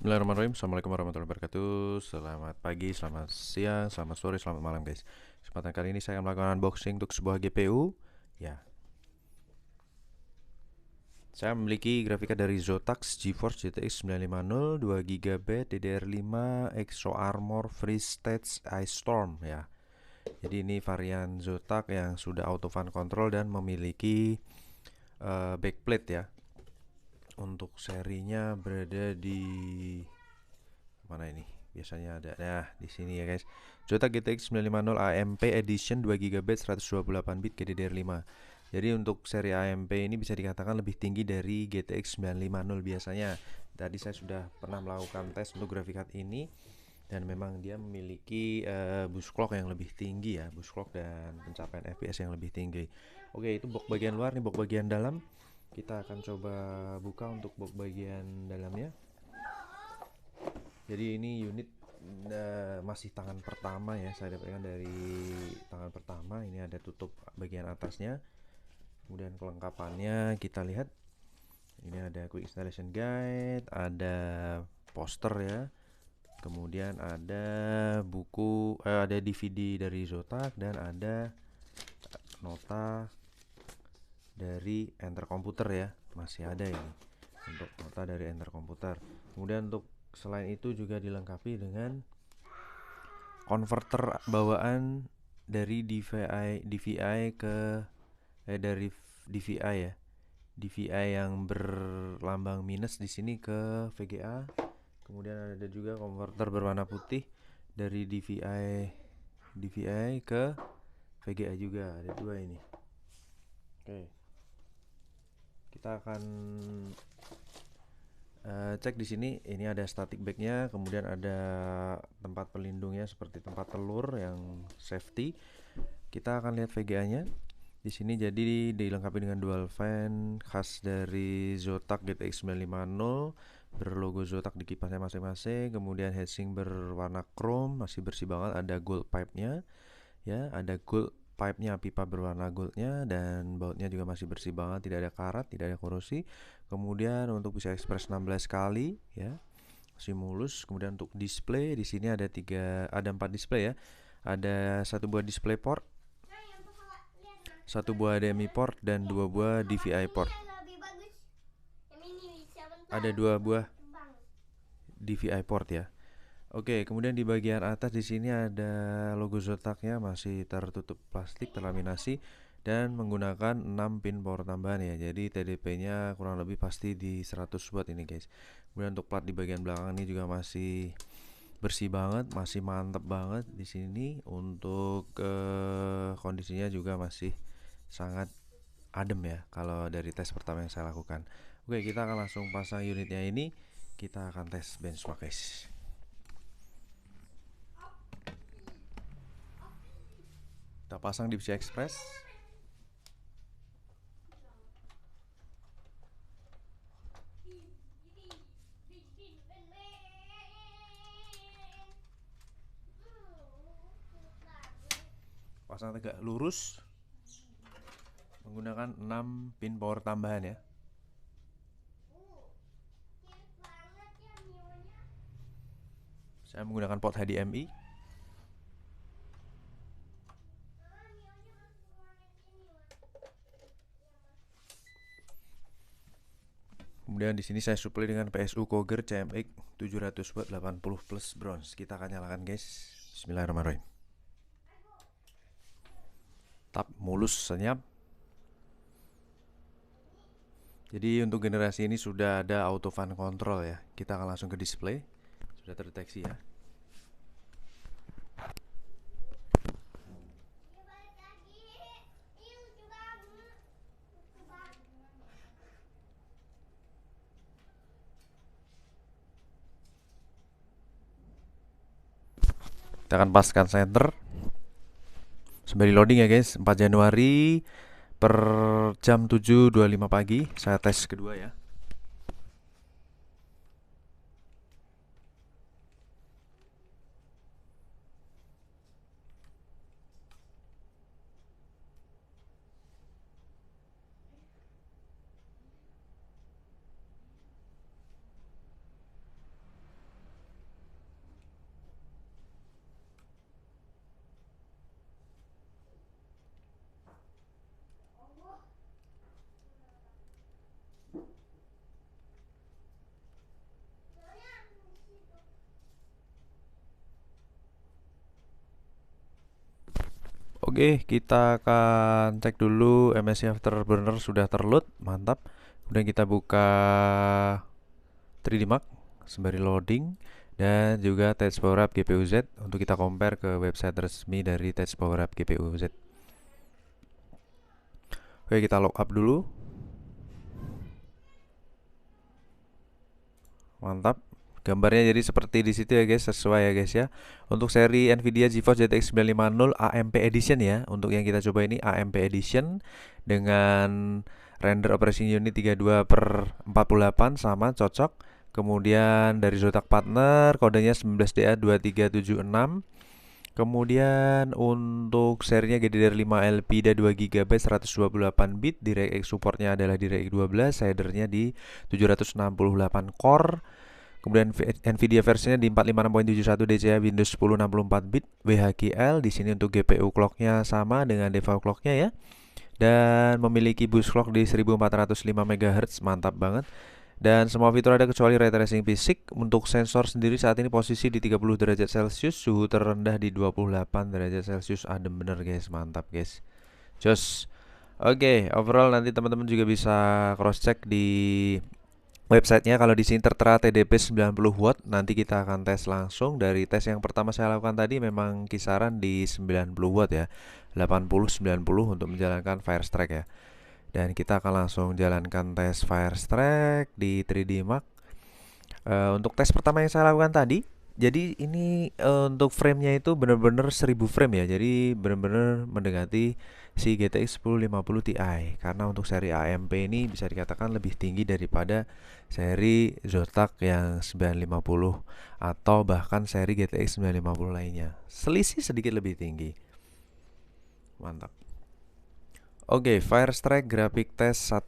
Bismillahirrahmanirrahim. Assalamualaikum warahmatullahi wabarakatuh. Selamat pagi, selamat siang, selamat sore, selamat malam guys. Kesempatan kali ini saya akan melakukan unboxing untuk sebuah GPU. Ya, saya memiliki grafika dari Zotac GeForce GTX 950 2GB DDR5 Exo Armor FreeStage Ice Storm ya. Jadi ini varian Zotac yang sudah auto fan control dan memiliki backplate ya. Untuk serinya berada di mana ini? Biasanya ada. Nah, di sini ya guys. Zotac GTX 950 AMP Edition 2GB 128 bit GDDR5. Jadi untuk seri AMP ini bisa dikatakan lebih tinggi dari GTX 950 biasanya. Tadi saya sudah pernah melakukan tes untuk grafik card ini dan memang dia memiliki boost clock yang lebih tinggi ya, boost clock dan pencapaian FPS yang lebih tinggi. Oke, itu box bagian luar, nih box bagian dalam. Kita akan coba buka untuk box bagian dalamnya. Jadi ini unit masih tangan pertama ya, saya dapatkan dari tangan pertama. Ini ada tutup bagian atasnya. Kemudian kelengkapannya kita lihat. Ini ada quick installation guide, ada poster ya. Kemudian ada buku, ada DVD dari Zotac dan ada nota dari Enter Computer ya. Masih ada ini untuk nota dari Enter Computer. Kemudian untuk selain itu juga dilengkapi dengan konverter bawaan dari DVI ke dari DVI ya. DVI yang berlambang minus di sini ke VGA. Kemudian ada juga konverter berwarna putih dari DVI ke VGA juga. Ada dua ini. Oke. Kita akan cek di sini. Ini ada static backnya, kemudian ada tempat pelindungnya seperti tempat telur yang safety. Kita akan lihat VGA-nya. Di sini jadi dilengkapi dengan dual fan khas dari Zotac GTX 950, berlogo Zotac di kipasnya masing-masing. Kemudian heatsink berwarna chrome, masih bersih banget. Ada gold pipe-nya, ya, ada gold pipe-nya, pipa berwarna goldnya, dan bautnya juga masih bersih banget, tidak ada karat, tidak ada korosi. Kemudian untuk PCI Express 16 kali, ya, masih mulus. Kemudian untuk display di sini ada 4 display ya. Ada satu buah display port, satu buah HDMI port, dan dua buah DVI port. Ada dua buah DVI port ya. Oke, kemudian di bagian atas di sini ada logo Zotacnya, masih tertutup plastik, terlaminasi, dan menggunakan 6 pin power tambahan ya. Jadi TDP-nya kurang lebih pasti di 100 watt ini guys. Kemudian untuk plat di bagian belakang ini juga masih bersih banget, masih mantep banget di sini. Untuk kondisinya juga masih sangat adem ya kalau dari tes pertama yang saya lakukan. Oke, kita akan langsung pasang unitnya ini. Kita akan tes benchmark guys. Kita pasang di PCI Express. Pasang tegak lurus menggunakan 6 pin power tambahan ya. Saya menggunakan port HDMI. Kemudian di sini saya supply dengan PSU Coger CMX 700 watt 80 plus bronze. Kita akan nyalakan guys. Bismillahirrahmanirrahim. Tap mulus senyap. Jadi untuk generasi ini sudah ada auto fan control ya. Kita akan langsung ke display. Sudah terdeteksi ya. Kita akan paskan center. Sembari loading ya guys. 4 Januari per jam 7.25 pagi. Saya tes kedua ya. Oke, kita akan cek dulu MSI Afterburner sudah terload, mantap. Kemudian kita buka 3D Mark sembari loading dan juga Touch Power Up GPU Z untuk kita compare ke website resmi dari Touch Power Up GPU Z. Oke, kita lock up dulu. Mantap. Gambarnya jadi seperti di situ ya guys, sesuai ya guys ya. Untuk seri Nvidia GeForce GTX 950 AMP Edition ya. Untuk yang kita coba ini AMP Edition dengan render operating unit 32/48 sama cocok. Kemudian dari Zotac partner kodenya 19DA2376. Kemudian untuk serinya GDDR5 LPDDR 2GB 128 bit, DirectX supportnya adalah DirectX 12, shadernya di 768 core. Kemudian Nvidia versinya di 456.71 DCI Windows 10 64 bit WHGL. Di sini untuk GPU clocknya sama dengan default clocknya ya. Dan memiliki boost clock di 1405 MHz, mantap banget. Dan semua fitur ada kecuali ray tracing fisik. Untuk sensor sendiri saat ini posisi di 30 derajat Celcius, suhu terendah di 28 derajat Celcius. Adem bener guys, mantap guys. Jos. Oke, overall nanti teman-teman juga bisa cross check di websitenya. Kalau di sini tertera TDP 90 watt, nanti kita akan tes langsung. Dari tes yang pertama saya lakukan tadi memang kisaran di 90 watt ya, 80-90 untuk menjalankan Firestrike ya. Dan kita akan langsung jalankan tes Firestrike di 3D Mark. Untuk tes pertama yang saya lakukan tadi, jadi ini untuk framenya itu benar-benar 1000 frame ya. Jadi benar-benar mendekati si GTX 1050 Ti. Karena untuk seri AMP ini bisa dikatakan lebih tinggi daripada seri Zotac yang 950 atau bahkan seri GTX 950 lainnya. Selisih sedikit lebih tinggi. Mantap. Oke, Firestrike grafik test 1.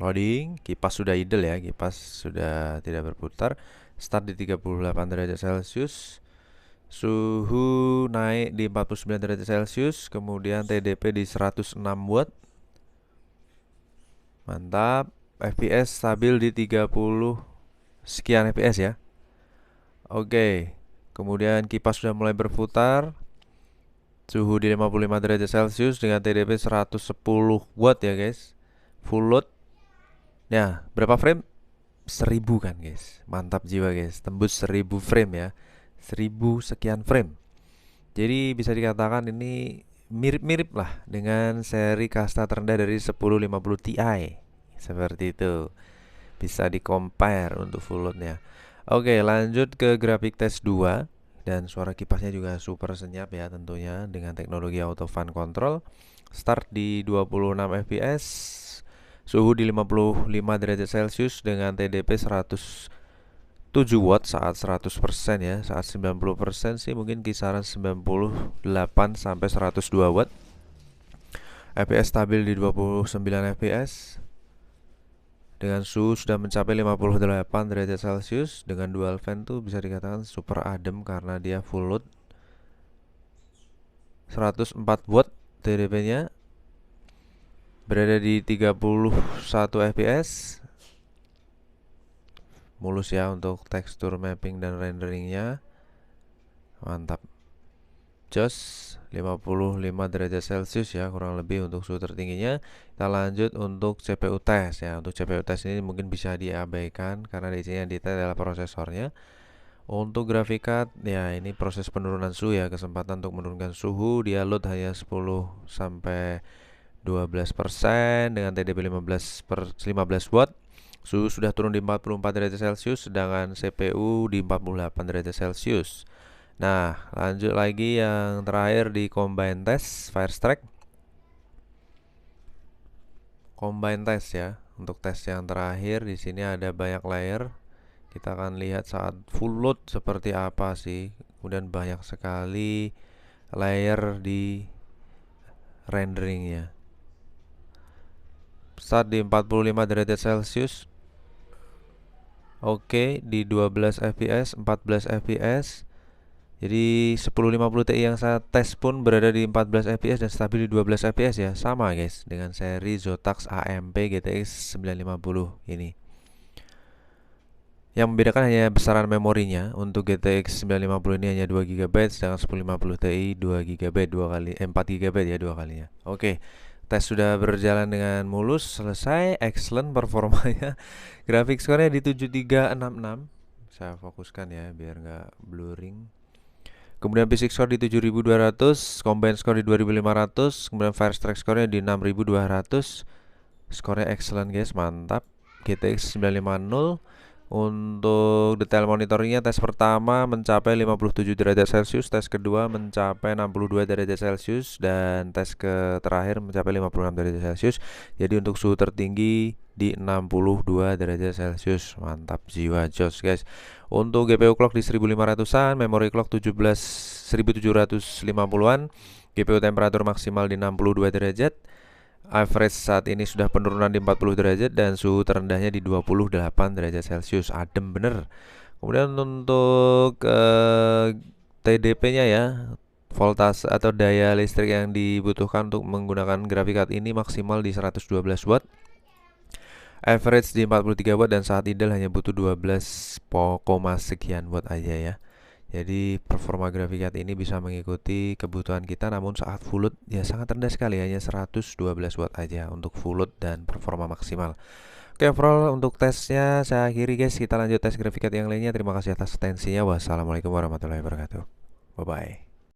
Loading, kipas sudah idle ya, kipas sudah tidak berputar. Start di 38 derajat Celcius. Suhu naik di 49 derajat Celcius, kemudian TDP di 106 watt. Mantap. FPS stabil di 30 sekian FPS ya. Oke. Kemudian kipas sudah mulai berputar. Suhu di 55 derajat Celcius dengan TDP 110 watt ya guys. Full load. Nah, berapa frame? 1000 kan guys. Mantap jiwa guys. Tembus 1000 frame ya. 1000 sekian frame. Jadi bisa dikatakan ini mirip-mirip lah dengan seri kasta terendah dari 1050 Ti. Seperti itu. Bisa di-compare untuk full loadnya. Oke, lanjut ke grafik test 2. Dan suara kipasnya juga super senyap ya tentunya dengan teknologi auto fan control. Start di 26 fps. Suhu di 55 derajat Celcius dengan TDP 107 watt saat 100% ya. Saat 90% sih mungkin kisaran 98 sampai 102 watt. FPS stabil di 29 fps. Dengan suhu sudah mencapai 58 derajat Celcius. Dengan dual fan tuh bisa dikatakan super adem karena dia full load. 104 watt TDP-nya. Berada di 31 fps. Mulus ya untuk tekstur mapping dan renderingnya. Mantap. Jos 55 derajat Celcius ya kurang lebih untuk suhu tertingginya. Kita lanjut untuk CPU test ya. Untuk CPU test ini mungkin bisa diabaikan karena di sini yang detail adalah prosesornya. Untuk grafik card ya ini proses penurunan suhu ya, kesempatan untuk menurunkan suhu dia load hanya 10 sampai 12% dengan TDP 15 watt. Suhu sudah turun di 44 derajat Celcius sedangkan CPU di 48 derajat Celcius. Nah, lanjut lagi yang terakhir di combine test Firestrike. Combine test ya. Untuk tes yang terakhir di sini ada banyak layer. Kita akan lihat saat full load seperti apa sih. Kemudian banyak sekali layer di renderingnya. Start di 45 derajat Celcius. Oke, di 12 fps, 14 fps. Jadi 1050 Ti yang saya tes pun berada di 14 fps dan stabil di 12 fps ya. Sama guys dengan seri Zotac AMP GTX 950 ini. Yang membedakan hanya besaran memorinya. Untuk GTX 950 ini hanya 2 GB, sedangkan 1050 Ti 2 GB 4 GB ya, dua kalinya. Oke. Tes sudah berjalan dengan mulus, selesai, excellent performanya. Grafik skornya di 7366. Saya fokuskan ya biar nggak blurring. Kemudian Physics score di 7200, Combine score di 2500, kemudian Firestrike skornya di 6200. Skornya excellent guys, mantap. GTX 950. Untuk detail monitornya, tes pertama mencapai 57 derajat Celcius, tes kedua mencapai 62 derajat Celcius, dan tes terakhir mencapai 56 derajat Celcius. Jadi untuk suhu tertinggi di 62 derajat Celcius. Mantap jiwa, jos guys. Untuk GPU clock di 1500-an, memory clock 1750-an, GPU temperatur maksimal di 62 derajat. Average saat ini sudah penurunan di 40 derajat dan suhu terendahnya di 28 derajat Celcius. Adem bener. Kemudian untuk TDP-nya ya, voltase atau daya listrik yang dibutuhkan untuk menggunakan grafik card ini maksimal di 112 watt. Average di 43 watt dan saat ideal hanya butuh 12, sekian watt aja ya. Jadi performa grafik card ini bisa mengikuti kebutuhan kita, namun saat full load ya sangat rendah sekali, hanya 112 watt aja untuk full load dan performa maksimal. Oke, overall untuk tesnya saya akhiri guys. Kita lanjut tes grafik card yang lainnya. Terima kasih atas atensinya. Wassalamualaikum warahmatullahi wabarakatuh. Bye bye.